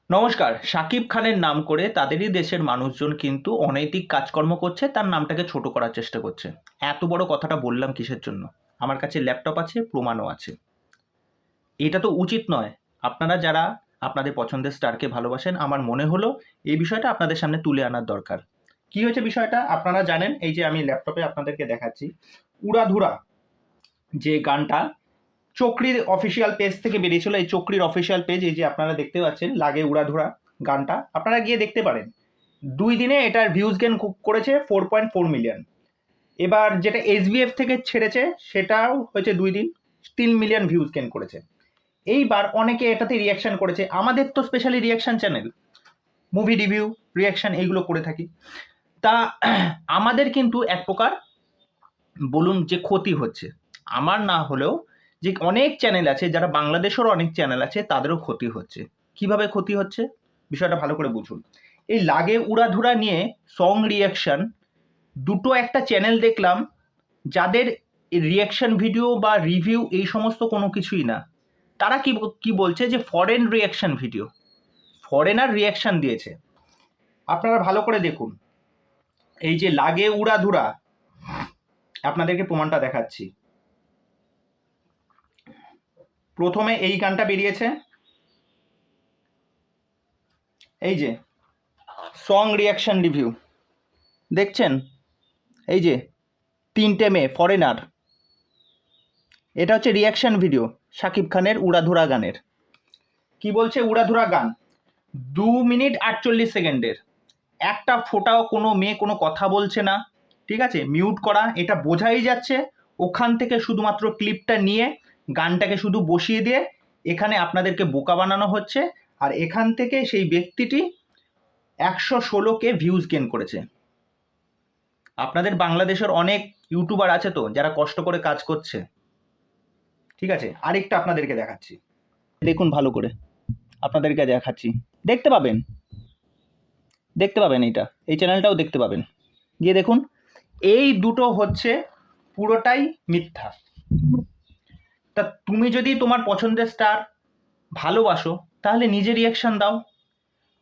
নমস্কার। শাকিব খানের নাম করে তাদেরই দেশের মানুষজন কিন্তু অনৈতিক কাজকর্ম করছে, তার নামটাকে ছোট করার চেষ্টা করছে। এত বড় কথাটা বললাম কিসের জন্য? আমার কাছে ল্যাপটপ আছে, প্রমাণও আছে। এটা তো উচিত নয়। আপনারা যারা আপনাদের পছন্দের স্টারকে ভালোবাসেন, আমার মনে হলো এই বিষয়টা আপনাদের সামনে তুলে আনার দরকার। কি হয়েছে বিষয়টা আপনারা জানেন। এই যে আমি ল্যাপটপে আপনাদেরকে দেখাচ্ছি, উড়াধুরা যে গানটা চক্রীর অফিসিয়াল পেজ থেকে বেরিয়েছিল। এই চক্রীর অফিসিয়াল পেজ, এই যে আপনারা দেখতে পাচ্ছেন, লাগে উড়াধুরা গানটা আপনারা গিয়ে দেখতে পারেন। 2 দিনে এটার ভিউজ গেন করেছে 4.4 মিলিয়ন। এবার যেটা SBF থেকে ছেড়েছে সেটাও হয়েছে 2 দিন, 3 মিলিয়ন ভিউজ গেন করেছে। এইবার অনেকে এটাতে রিয়াকশন করেছে। আমাদের তো specially reaction channel, movie review, reaction এইগুলো করে থাকি। তা আমাদের কিন্তু এক প্রকার বলুন যে ক্ষতি হচ্ছে। আমার না হলেও যে অনেক চ্যানেল আছে, যারা বাংলাদেশেরও অনেক চ্যানেল আছে, তাদেরও ক্ষতি হচ্ছে। কিভাবে ক্ষতি হচ্ছে বিষয়টা ভালো করে বুঝুন। এই লাগে উড়াধুরা নিয়ে সং রিয়াকশন দুটো একটা চ্যানেল দেখলাম, যাদের রিয়াকশন ভিডিও বা রিভিউ এই সমস্ত কোনো কিছুই না। তারা কি বলছে যে foreign reaction video, foreigner reaction দিয়েছে। আপনারা ভালো করে দেখুন। এই যে লাগে উড়াধুরা, আপনাদেরকে প্রমাণটা দেখাচ্ছি। প্রথমে এই গানটা বেরিয়েছে, এই যে সং রিয়াকশন রিভিউ দেখছেন, এই যে 3টে মেয়ে ফরেনার। এটা হচ্ছে রিয়াকশন ভিডিও শাকিব খানের উড়াধুরা গানের। কি বলছে? উড়াধুরা গান 2 মিনিট 48 সেকেন্ডের, একটা ফোটাও কোনো মেয়ে কোনো কথা বলছে না, ঠিক আছে, মিউট করা। এটা বোঝাই যাচ্ছে ওখান থেকে শুধুমাত্র ক্লিপটা নিয়ে গানটাকে শুধু বসিয়ে দিয়ে এখানে আপনাদেরকে বোকা বানানো হচ্ছে। আর এখান থেকে সেই ব্যক্তিটি 116K ভিউজ গেন করেছে। আপনাদের বাংলাদেশের অনেক ইউটিউবার আছে তো, যারা কষ্ট করে কাজ করছে, ঠিক আছে। আরেকটা আপনাদেরকে দেখাচ্ছি, দেখুন ভালো করে, আপনাদেরকে দেখাচ্ছি, দেখতে পাবেন, দেখতে পাবেন, এই চ্যানেলটাও দেখতে পাবেন, গিয়ে দেখুন। এই দুটো হচ্ছে পুরোটাই মিথ্যা। তা তুমি যদি তোমার পছন্দের স্টার ভালোবাসো, তাহলে নিজে রিয়াকশন দাও।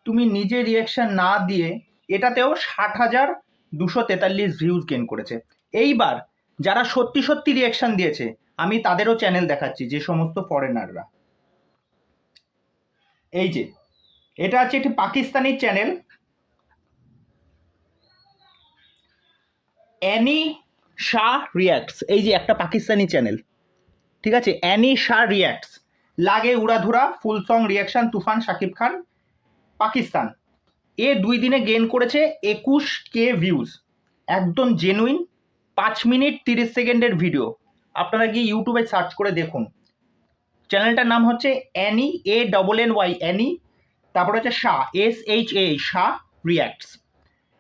তুমি নিজে রিয়াকশন না দিয়ে এটাতেও 60,243 ভিউজ গেন করেছে। এইবার যারা সত্যি সত্যি রিয়াকশন দিয়েছে, আমি তাদেরও চ্যানেল দেখাচ্ছি, যে সমস্ত ফরেনাররা। এই যে এটা হচ্ছে একটি Pakistani channel, Annie Shah reacts. এই যে একটা পাকিস্তানি চ্যানেল, ঠিক আছে, অ্যানি শাহ রিয়াক্টস। লাগে Uradhura full song reaction Toofan Shakib Khan Pakistan. 2 দিনে গেইন করেছে 21K ভিউজ। একদম জেনুইন 5 মিনিট 30 সেকেন্ডের ভিডিও। আপনারা গিয়ে ইউটিউবে সার্চ করে দেখুন। চ্যানেলটার নাম হচ্ছে অ্যানি, ANNY অ্যানি, তারপর হচ্ছে শাহ, SHA শাহ রিয়াক্টস।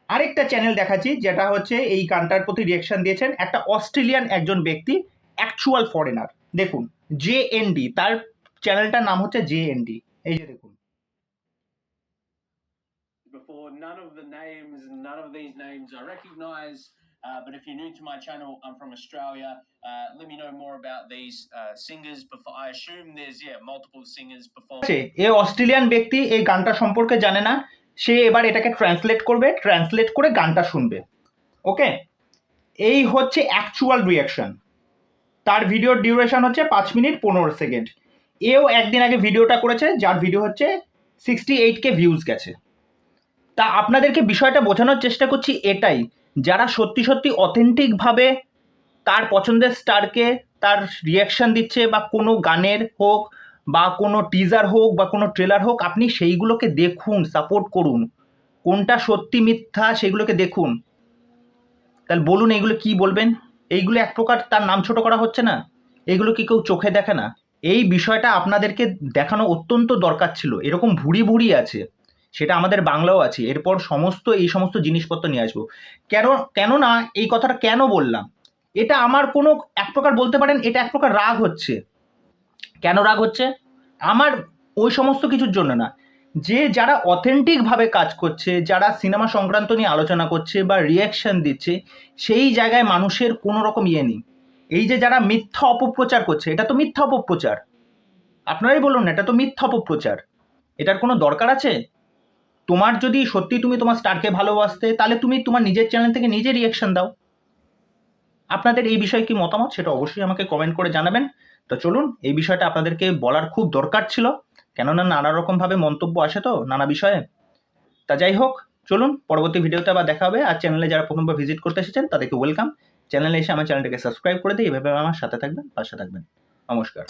আরেকটা চ্যানেল দেখাচ্ছি, যেটা হচ্ছে এই গানটার প্রতি রিয়াকশন দিয়েছেন একটা অস্ট্রেলিয়ান একজন ব্যক্তি, অ্যাকচুয়াল ফরেনার। দেখুন, JND, তার চ্যানেলটার নাম হচ্ছে JND। এই যে দেখুন। Before, none of these names I recognize, but if you're new to my channel, I'm from Australia. Let me know more about these singers. Before, I assume there's multiple singers performing. এই Australian ব্যক্তি এই গানটা সম্পর্কে জানে না, সে এবার এটাকে translate করবে, ট্রান্সলেট করে গানটা শুনবে। ওকে, এই হচ্ছে অ্যাকচুয়াল রিয়াকশন। তার ভিডিওর ডিউরেশন হচ্ছে 5 মিনিট 15 সেকেন্ড। এও একদিন আগে ভিডিওটা করেছে, যার ভিডিও হচ্ছে 68K ভিউজ গেছে। তা আপনাদেরকে বিষয়টা বোঝানোর চেষ্টা করছি এটাই, যারা সত্যি সত্যি অথেন্টিকভাবে তার পছন্দের স্টারকে তার রিয়াকশন দিচ্ছে, বা কোনো গানের হোক, বা কোনো টিজার হোক, বা কোনো ট্রেলার হোক, আপনি সেইগুলোকে দেখুন, সাপোর্ট করুন। কোনটা সত্যি মিথ্যা সেগুলোকে দেখুন। তাহলে বলুন এইগুলো কি বলবেন? এইগুলো এক প্রকার তার নাম ছোট করা হচ্ছে না? এইগুলো কি কেউ চোখে দেখে না? এই বিষয়টা আপনাদেরকে দেখানো অত্যন্ত দরকার ছিল। এরকম ভুড়ি ভুড়ি আছে, সেটা আমাদের বাংলাও আছে। এরপর এই সমস্ত জিনিসপত্র নিয়ে আসবো। কেননা এই কথাটা কেন বললাম, এটা আমার কোনো এক প্রকার বলতে পারেন, এটা এক প্রকার রাগ হচ্ছে। কেন রাগ হচ্ছে? আমার ওই সমস্ত কিছুর জন্য না, যে যারা অথেন্টিকভাবে কাজ করছে, যারা সিনেমা সংক্রান্ত নিয়ে আলোচনা করছে বা রিয়াকশন দিচ্ছে, সেই জায়গায় মানুষের কোনো রকম নেই। এই যে যারা মিথ্যা অপপ্রচার করছে, এটা তো মিথ্যা অপপ্রচার। আপনারাই বলুন না, এটা তো মিথ্যা অপপ্রচার। এটার কোনো দরকার আছে? তোমার যদি সত্যি তুমি তোমার স্টারকে ভালোবাসতে, তাহলে তুমি তোমার নিজের চ্যানেল থেকে নিজে রিয়াকশন দাও। আপনাদের এই বিষয়ে কি মতামত সেটা অবশ্যই আমাকে কমেন্ট করে জানাবেন। তো চলুন, এই বিষয়টা আপনাদেরকে বলার খুব দরকার ছিল, কেননা নানা রকমভাবে মন্তব্য আসে তো নানা বিষয়ে। তা যাই হোক, চলুন পরবর্তী ভিডিওতে আবার দেখা হবে। আর চ্যানেলে যারা প্রথমবার ভিজিট করতে এসেছেন তাদেরকে ওয়েলকাম। চ্যানেলে এসে আমার চ্যানেলটাকে সাবস্ক্রাইব করে দিয়ে এভাবে আমার সাথে থাকবেন, পাশে থাকবেন। নমস্কার।